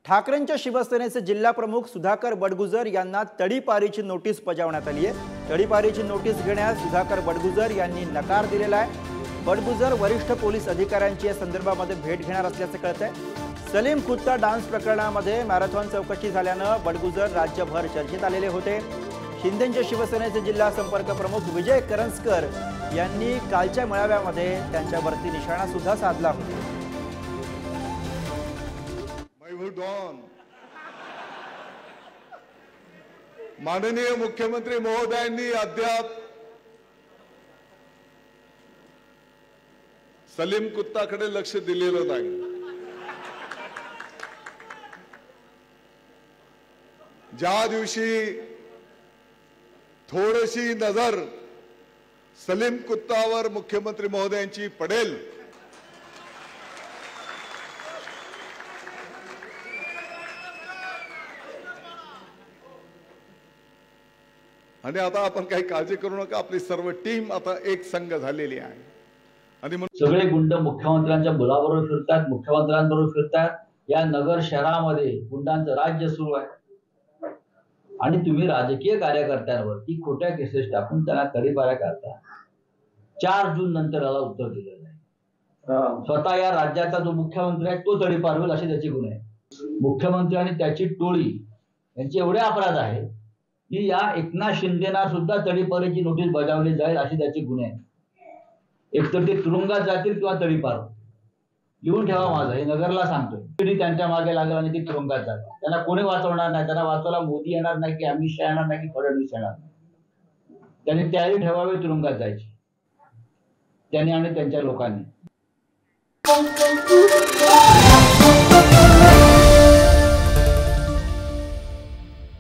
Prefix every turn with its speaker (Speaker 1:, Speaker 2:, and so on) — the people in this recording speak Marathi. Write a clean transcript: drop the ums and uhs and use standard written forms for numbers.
Speaker 1: ठाकरेंच्या शिवसेनेचे जिल्हा प्रमुख सुधाकर बडगुजर यांना तडीपारीची नोटीस बजावण्यात आली आहे। तडीपारीची नोटीस घेण्यास सुधाकर बडगुजर यांनी नकार दिलेला आहे। बडगुजर वरिष्ठ पोलीस अधिकाऱ्यांची या संदर्भामध्ये भेट घेणार असल्याचे कळते। सलीम कुत्ता डान्स प्रकरणामध्ये मॅरेथॉन चौकशी झाल्यानं बडगुजर राज्यभर चर्चेत आलेले होते। शिंदेंच्या शिवसेनेचे जिल्हा संपर्क प्रमुख विजय करंजकर यांनी कालच्या मेळाव्यामध्ये त्यांच्यावरती निशाणा सुद्धा साधला होता।
Speaker 2: माननीय मुख्यमंत्री महोदयांनी अद्याप सलीम कुत्ताकडे लक्ष दिलेलं नाही। ज्या दिवशी थोडीशी नजर सलीम कुत्तावर मुख्यमंत्री महोदयांची पडेल आणि आता आपण काही काळजी करू नका, आपली सर्व टीम आता एक संघ झालेली आहे आणि
Speaker 3: सगळे गुंड मुख्यमंत्र्यांच्या मुलाबरोबर फिरतात, मुख्यमंत्र्यांबरोबर फिरतात। या नगर शहरामध्ये गुंडांचं राज्य सुरू आहे आणि तुम्ही राजकीय कार्यकर्त्यांवरती खोट्या केसेस टाकून त्यांना तडीपार करता। 4 जून नंतर याला उत्तर दिलं नाही। स्वतः या राज्याचा जो मुख्यमंत्री आहे तो तडीपार होईल अशी त्याची गुन्हे आहे। मुख्यमंत्री आणि त्याची टोळी यांचे एवढे अपराध आहेत की या एकनाथ शिंदेना सुद्धा तडीपारीची नोटीस बजावली जाईल अशी त्याची गुन्हे आहे। एकतर ते तुरुंगात जातील किंवा तडीपार। लिहून ठेवा, माझं हे नगरला सांगतोय। त्यांच्या मागे लागेल आणि ते तुरुंगात जातात। त्यांना कोणी वाचवणार नाही। त्यांना वाचवायला मोदी येणार नाही की अमित शहा येणार नाही की फडणवीस येणार नाही। त्यांनी तयारी ठेवावी तुरुंगात जायची, त्यांनी आणि त्यांच्या लोकांनी।